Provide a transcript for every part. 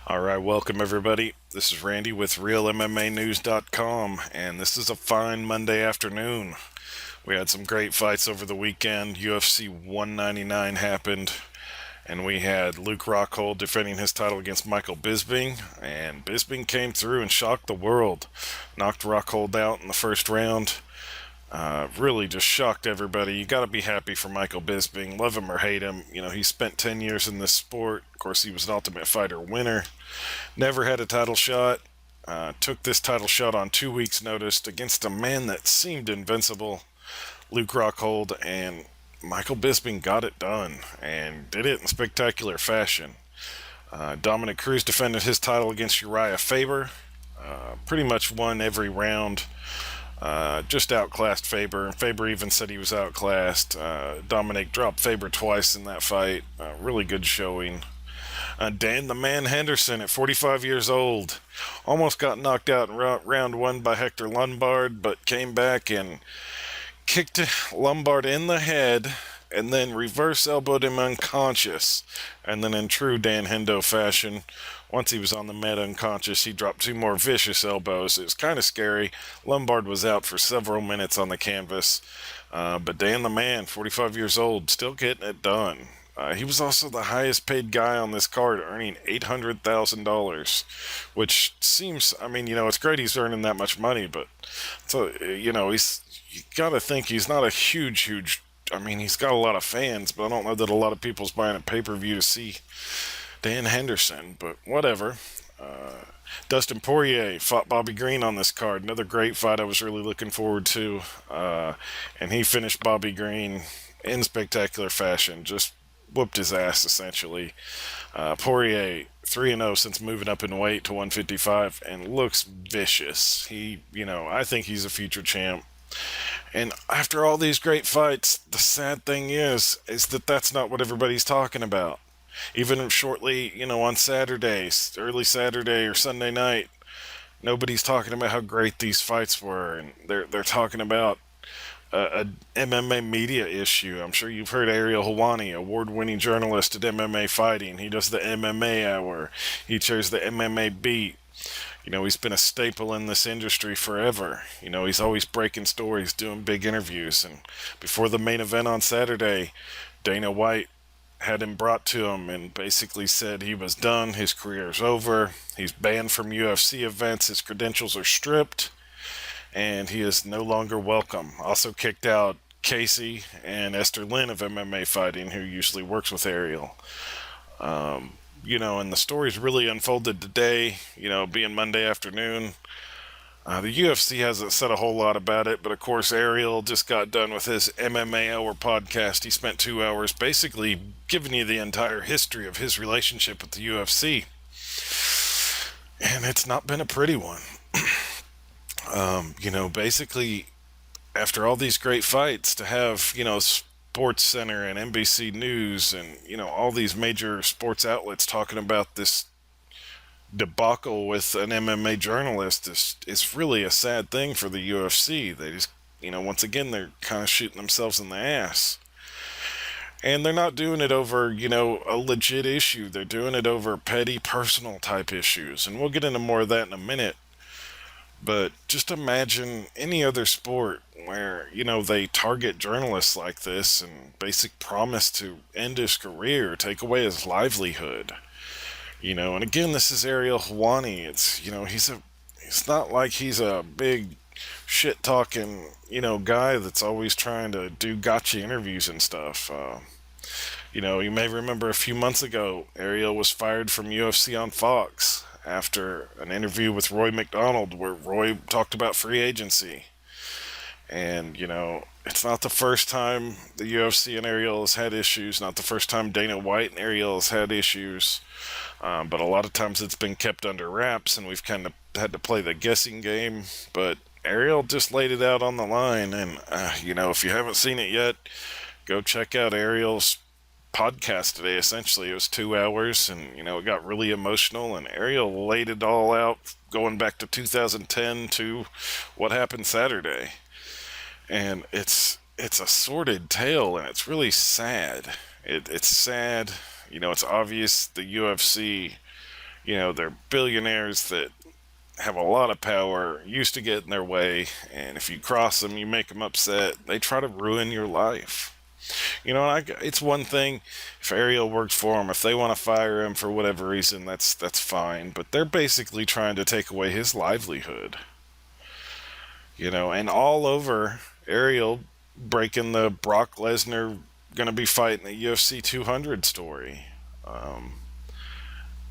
All right, welcome everybody. This is Randy with RealMMAnews.com, and this is a fine Monday afternoon. We had some great fights over the weekend. UFC 199 happened, and we had Luke Rockhold defending his title against Michael Bisping, and Bisping came through and shocked the world. Knocked Rockhold out in the first round. Really just shocked everybody. You got to be happy for Michael Bisping. Love him or hate him. You know, he spent 10 years in this sport. Of course, he was an Ultimate Fighter winner. Never had a title shot. Took this title shot on 2 weeks' notice against a man that seemed invincible, Luke Rockhold, and Michael Bisping got it done and did it in spectacular fashion. Dominic Cruz defended his title against Uriah Faber. Pretty much won every round. Just outclassed Faber. Faber even said he was outclassed. Dominic dropped Faber twice in that fight. Really good showing. Dan the Man Henderson at 45 years old almost got knocked out in round one by Hector Lombard, but came back and kicked Lombard in the head and then reverse elbowed him unconscious. And then in true Dan Hendo fashion, once he was on the mat unconscious, he dropped two more vicious elbows. It was kind of scary. Lombard was out for several minutes on the canvas. But Dan the Man, 45 years old, still getting it done. He was also the highest paid guy on this card, earning $800,000, which seems, I mean, it's great he's earning that much money, but so, you got to think he's not a huge, I mean, he's got a lot of fans, but I don't know that a lot of people's buying a pay-per-view to see Dan Henderson, but whatever. Dustin Poirier fought Bobby Green on this card. Another great fight I was really looking forward to. And he finished Bobby Green in spectacular fashion. Just whooped his ass, essentially. Poirier, 3-0 since moving up in weight to 155 and looks vicious. I think he's a future champ. And after all these great fights, the sad thing is that that's not what everybody's talking about. Even shortly, on Saturdays, early Saturday or Sunday night, nobody's talking about how great these fights were, and they're talking about a MMA media issue. I'm sure you've heard Ariel Helwani, award-winning journalist at MMA Fighting. He does the MMA Hour. He chairs the MMA Beat. He's been a staple in this industry forever. He's always breaking stories, doing big interviews. And before the main event on Saturday, Dana White had him brought to him and basically said he was done, his career's over, he's banned from UFC events, his credentials are stripped, and he is no longer welcome. Also kicked out Casey and Esther Lynn of MMA Fighting, who usually works with Ariel. And the story's really unfolded today, being Monday afternoon. The UFC hasn't said a whole lot about it, but of course Ariel just got done with his MMA Hour podcast. He spent 2 hours basically giving you the entire history of his relationship with the UFC. And it's not been a pretty one. Basically, after all these great fights, to have, Sports Center and NBC News and, all these major sports outlets talking about this debacle with an MMA journalist is really a sad thing for the UFC. They just, once again, they're kind of shooting themselves in the ass. And they're not doing it over, a legit issue. They're doing it over petty personal type issues. And we'll get into more of that in a minute. But just imagine any other sport where, they target journalists like this and basically promise to end his career, take away his livelihood. And again, this is Ariel Helwani. It's not like he's a big shit talking, guy that's always trying to do gotcha interviews and stuff. You may remember a few months ago, Ariel was fired from UFC on Fox after an interview with Roy McDonald where Roy talked about free agency. And, it's not the first time the UFC and Ariel has had issues, not the first time Dana White and Ariel has had issues. But a lot of times it's been kept under wraps and we've kind of had to play the guessing game. But Ariel just laid it out on the line. And, if you haven't seen it yet, go check out Ariel's podcast today. Essentially, it was 2 hours and, it got really emotional. And Ariel laid it all out going back to 2010 to what happened Saturday. And it's a sordid tale and it's really sad. It's sad. It's obvious the UFC They're billionaires that have a lot of power, used to get in their way, and if you cross them, you make them upset. They try to ruin your life. It's one thing if Ariel worked for them. If they want to fire him for whatever reason, that's fine. But they're basically trying to take away his livelihood. And all over Ariel breaking the Brock Lesnar gonna be fighting the UFC 200 story. Um,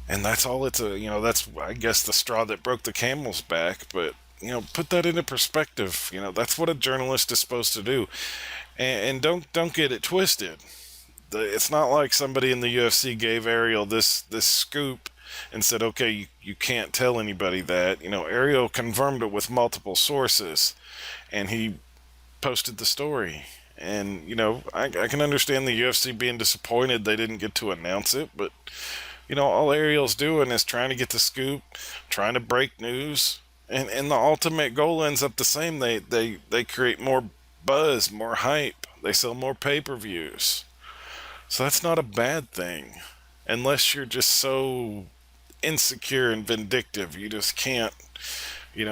and that's all that's, I guess, the straw that broke the camel's back. But, put that into perspective. That's what a journalist is supposed to do. And don't get it twisted. It's not like somebody in the UFC gave Ariel this scoop and said, okay, you can't tell anybody that. Ariel confirmed it with multiple sources, and he posted the story. And, I can understand the UFC being disappointed they didn't get to announce it, but, all Ariel's doing is trying to get the scoop, trying to break news, and the ultimate goal ends up the same. They create more buzz, more hype. They sell more pay-per-views. So that's not a bad thing. Unless you're just so insecure and vindictive, you just can't,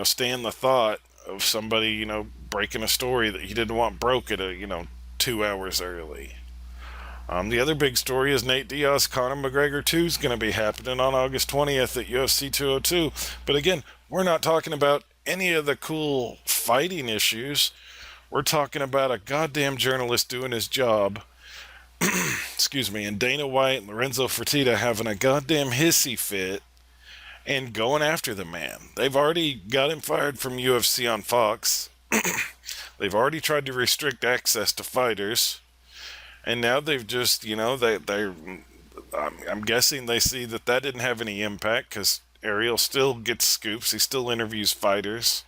stand the thought of somebody, breaking a story that you didn't want broke at 2 hours early. The other big story is Nate Diaz Conor McGregor 2 is going to be happening on August 20th at UFC 202. But again, we're not talking about any of the cool fighting issues. We're talking about a goddamn journalist doing his job. Excuse me, and Dana White and Lorenzo Fertitta having a goddamn hissy fit and going after the man. They've already got him fired from UFC on Fox. They've already tried to restrict access to fighters. And now they've just, I'm guessing they see that didn't have any impact because Ariel still gets scoops. He still interviews fighters.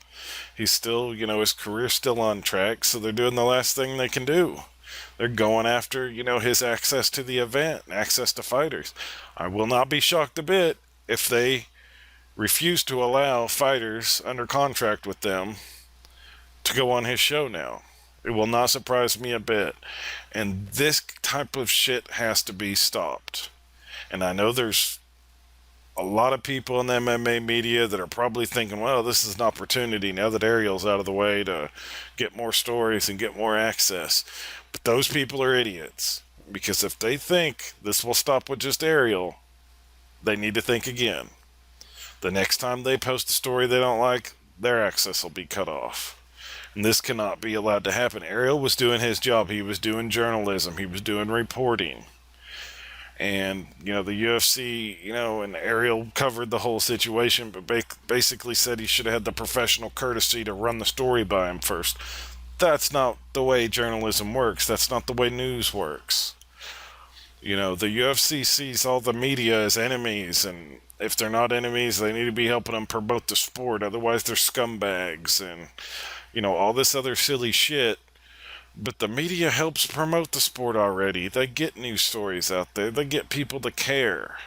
He's still, his career's still on track. So they're doing the last thing they can do. They're going after, his access to the event, access to fighters. I will not be shocked a bit if they refuse to allow fighters under contract with them to go on his show now. It will not surprise me a bit. And this type of shit has to be stopped. And I know there's a lot of people in the MMA media that are probably thinking, well, this is an opportunity now that Ariel's out of the way to get more stories and get more access. But those people are idiots. Because if they think this will stop with just Ariel, they need to think again. The next time they post a story they don't like, their access will be cut off. And this cannot be allowed to happen. Ariel was doing his job. He was doing journalism. He was doing reporting. And, the UFC, and Ariel covered the whole situation, but basically said he should have had the professional courtesy to run the story by him first. That's not the way journalism works. That's not the way news works. The UFC sees all the media as enemies, and if they're not enemies, they need to be helping them promote the sport. Otherwise, they're scumbags and, all this other silly shit. But the media helps promote the sport already. They get news stories out there. They get people to care.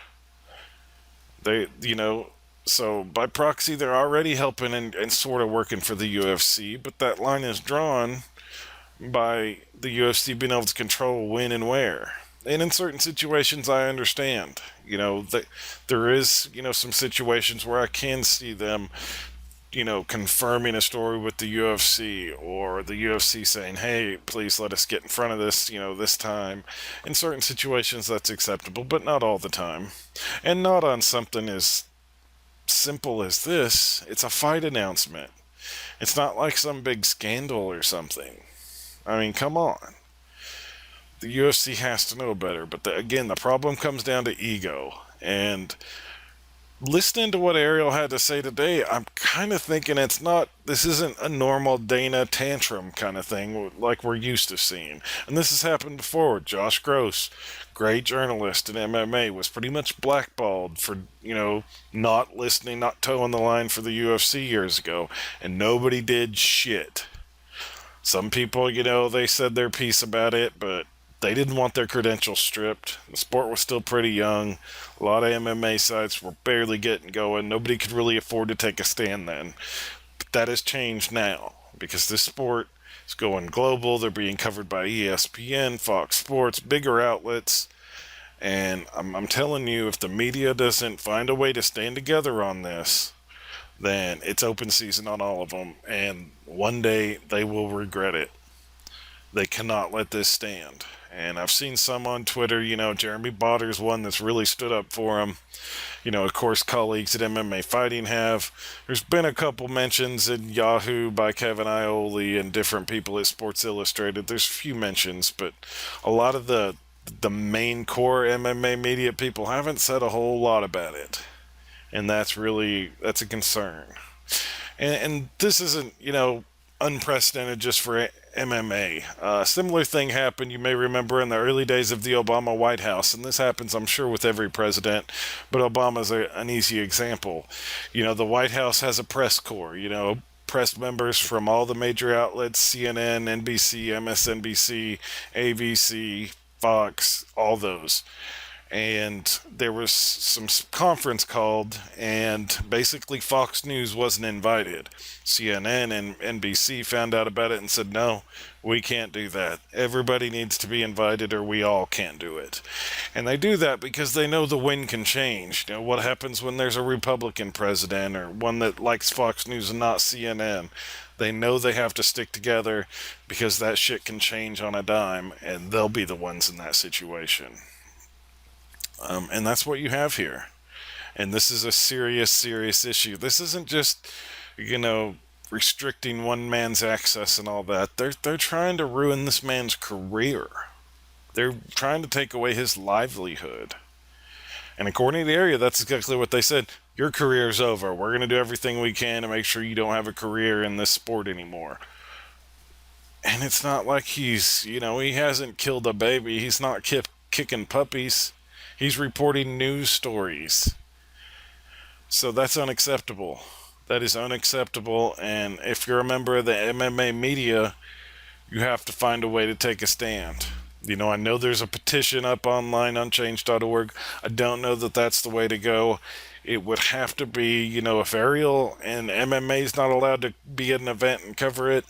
So by proxy, they're already helping and sort of working for the UFC. But that line is drawn by the UFC being able to control when and where. And in certain situations, I understand. There is, some situations where I can see them confirming a story with the UFC, or the UFC saying, hey, please let us get in front of this, this time. In certain situations, that's acceptable, but not all the time. And not on something as simple as this. It's a fight announcement. It's not like some big scandal or something. I mean, come on. The UFC has to know better. But again, the problem comes down to ego. And listening to what Ariel had to say today, I'm kind of thinking this isn't a normal Dana tantrum kind of thing like we're used to seeing. And this has happened before. Josh Gross, great journalist in MMA, was pretty much blackballed for, not listening, not towing the line for the UFC years ago. And nobody did shit. Some people, they said their piece about it, but they didn't want their credentials stripped. The sport was still pretty young. A lot of MMA sites were barely getting going. Nobody could really afford to take a stand then. But that has changed now because this sport is going global. They're being covered by ESPN, Fox Sports, bigger outlets. And I'm telling you, if the media doesn't find a way to stand together on this, then it's open season on all of them. And one day they will regret it. They cannot let this stand. And I've seen some on Twitter, Jeremy Botter's one that's really stood up for him. Of course, colleagues at MMA Fighting have. There's been a couple mentions in Yahoo by Kevin Iole and different people at Sports Illustrated. There's a few mentions, but a lot of the main core MMA media people haven't said a whole lot about it. And that's a concern. And this isn't, unprecedented just for MMA. A similar thing happened, you may remember, in the early days of the Obama White House, and this happens, I'm sure, with every president, but Obama's an easy example. The White House has a press corps, press members from all the major outlets, CNN, NBC, MSNBC, ABC, Fox, all those. And there was some conference called, and basically Fox News wasn't invited. CNN and NBC found out about it and said, no, we can't do that. Everybody needs to be invited or we all can't do it. And they do that because they know the wind can change. What happens when there's a Republican president or one that likes Fox News and not CNN? They know they have to stick together because that shit can change on a dime, and they'll be the ones in that situation. And that's what you have here. And this is a serious, serious issue. This isn't just, restricting one man's access and all that. They're trying to ruin this man's career. They're trying to take away his livelihood. And according to the area, that's exactly what they said. Your career's over. We're going to do everything we can to make sure you don't have a career in this sport anymore. And it's not like he hasn't killed a baby. He's not kicking puppies. He's reporting news stories. So that's unacceptable. That is unacceptable. And if you're a member of the MMA media, you have to find a way to take a stand. I know there's a petition up online, unchange.org. I don't know that that's the way to go. It would have to be, if Ariel and MMA is not allowed to be at an event and cover it,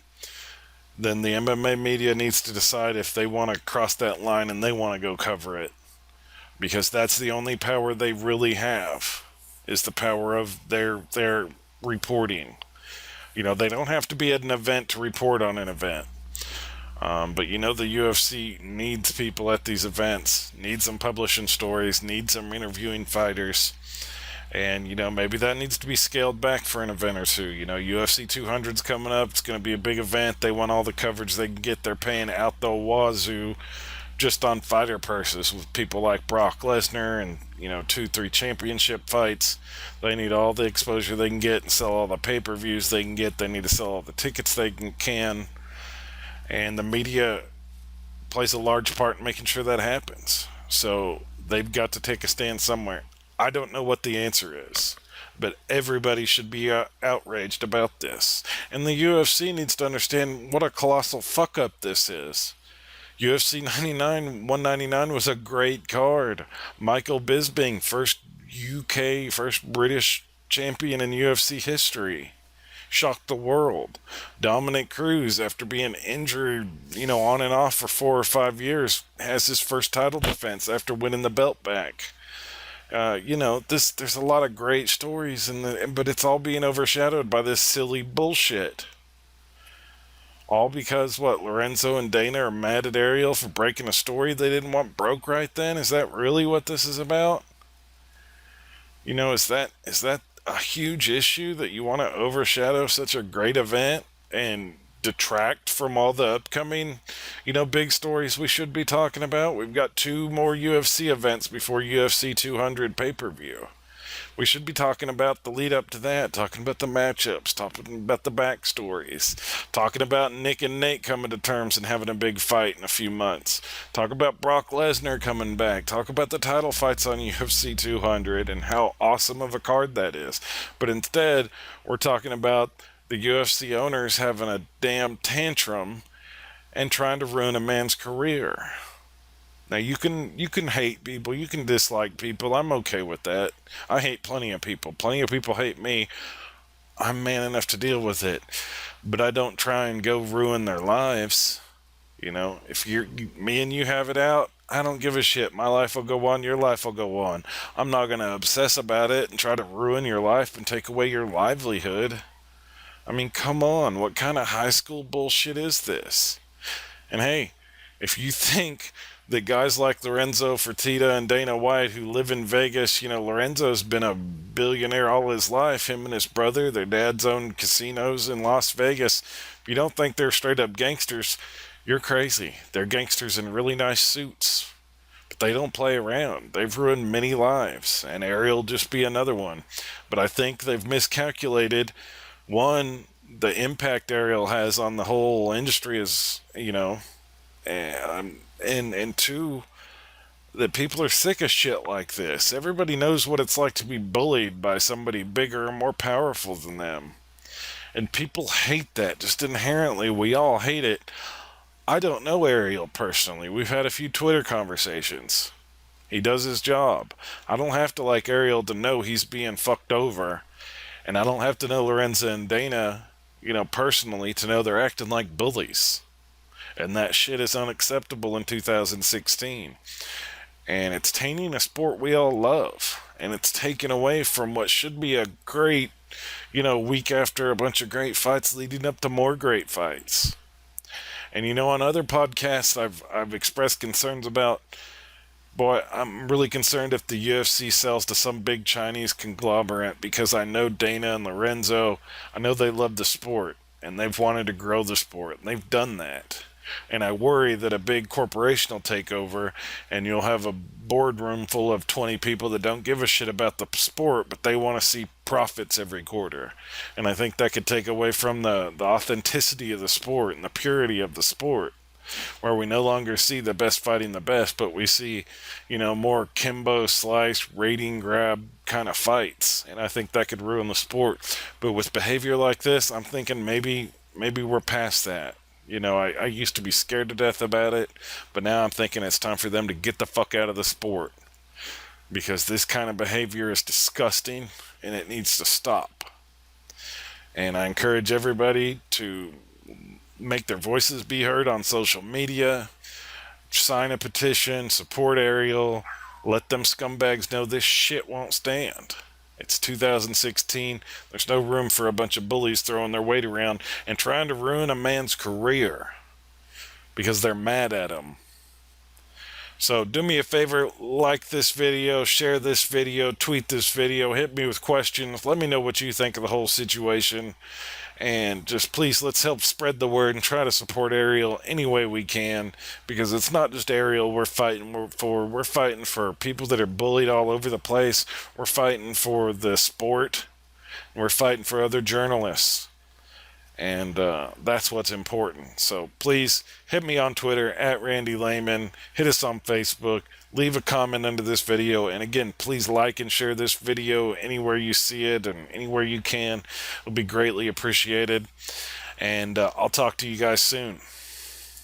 then the MMA media needs to decide if they want to cross that line and they want to go cover it. Because that's the only power they really have, is the power of their reporting. They don't have to be at an event to report on an event. But the UFC needs people at these events, needs them publishing stories, needs them interviewing fighters. And, maybe that needs to be scaled back for an event or two. UFC 200's coming up. It's going to be a big event. They want all the coverage they can get. They're paying out the wazoo just on fighter purses with people like Brock Lesnar and, 2-3 championship fights. They need all the exposure they can get and sell all the pay-per-views they can get. They need to sell all the tickets they can. And the media plays a large part in making sure that happens. So they've got to take a stand somewhere. I don't know what the answer is, but everybody should be outraged about this. And the UFC needs to understand what a colossal fuck-up this is. UFC 199 was a great card. Michael Bisping, first British champion in UFC history. Shocked the world. Dominic Cruz, after being injured, on and off for 4 or 5 years, has his first title defense after winning the belt back. There's a lot of great stories, but it's all being overshadowed by this silly bullshit. All because, Lorenzo and Dana are mad at Ariel for breaking a story they didn't want broke right then? Is that really what this is about? Is that a huge issue that you want to overshadow such a great event and detract from all the upcoming, big stories we should be talking about? We've got 2 more UFC events before UFC 200 pay-per-view. We should be talking about the lead up to that, talking about the matchups, talking about the backstories, talking about Nick and Nate coming to terms and having a big fight in a few months, talk about Brock Lesnar coming back, talk about the title fights on UFC 200 and how awesome of a card that is. But instead, we're talking about the UFC owners having a damn tantrum and trying to ruin a man's career. Now, you can hate people, you can dislike people. I'm okay with that. I hate plenty of people. Plenty of people hate me. I'm man enough to deal with it. But I don't try and go ruin their lives. If me and you have it out, I don't give a shit. My life will go on, your life will go on. I'm not going to obsess about it and try to ruin your life and take away your livelihood. I mean, come on, what kind of high school bullshit is this? And hey, if you think that guys like Lorenzo Fertitta and Dana White who live in Vegas, Lorenzo's been a billionaire all his life, him and his brother, their dads own casinos in Las Vegas. If you don't think they're straight up gangsters, you're crazy. They're gangsters in really nice suits. But they don't play around. They've ruined many lives, and Ariel will just be another one. But I think they've miscalculated, one, the impact Ariel has on the whole industry is, and two, that people are sick of shit like this. Everybody knows what it's like to be bullied by somebody bigger and more powerful than them. And people hate that, just inherently. We all hate it. I don't know Ariel personally. We've had a few Twitter conversations. He does his job. I don't have to like Ariel to know he's being fucked over. And I don't have to know Lorenzo and Dana, personally to know they're acting like bullies. And that shit is unacceptable in 2016. And it's tainting a sport we all love. And it's taken away from what should be a great, week after a bunch of great fights leading up to more great fights. And on other podcasts I've expressed concerns about, boy, I'm really concerned if the UFC sells to some big Chinese conglomerate, because I know Dana and Lorenzo, I know they love the sport and they've wanted to grow the sport and they've done that. And I worry that a big corporation will take over and you'll have a boardroom full of 20 people that don't give a shit about the sport, but they want to see profits every quarter. And I think that could take away from the authenticity of the sport and the purity of the sport, where we no longer see the best fighting the best, but we see, more Kimbo slice, rating grab kind of fights. And I think that could ruin the sport. But with behavior like this, I'm thinking maybe we're past that. I used to be scared to death about it, but now I'm thinking it's time for them to get the fuck out of the sport, because this kind of behavior is disgusting and it needs to stop. And I encourage everybody to make their voices be heard on social media, sign a petition, support Ariel, let them scumbags know this shit won't stand. It's 2016. There's no room for a bunch of bullies throwing their weight around and trying to ruin a man's career because they're mad at him. So do me a favor, like this video, share this video, tweet this video, hit me with questions. Let me know what you think of the whole situation. And just please, let's help spread the word and try to support Ariel any way we can, because it's not just Ariel we're fighting for. We're fighting for people that are bullied all over the place. We're fighting for the sport. We're fighting for other journalists. And that's what's important. So please hit me on Twitter at Randy Lehman. Hit us on Facebook. Leave a comment under this video. And again, please like and share this video anywhere you see it and anywhere you can. It'll be greatly appreciated. And I'll talk to you guys soon.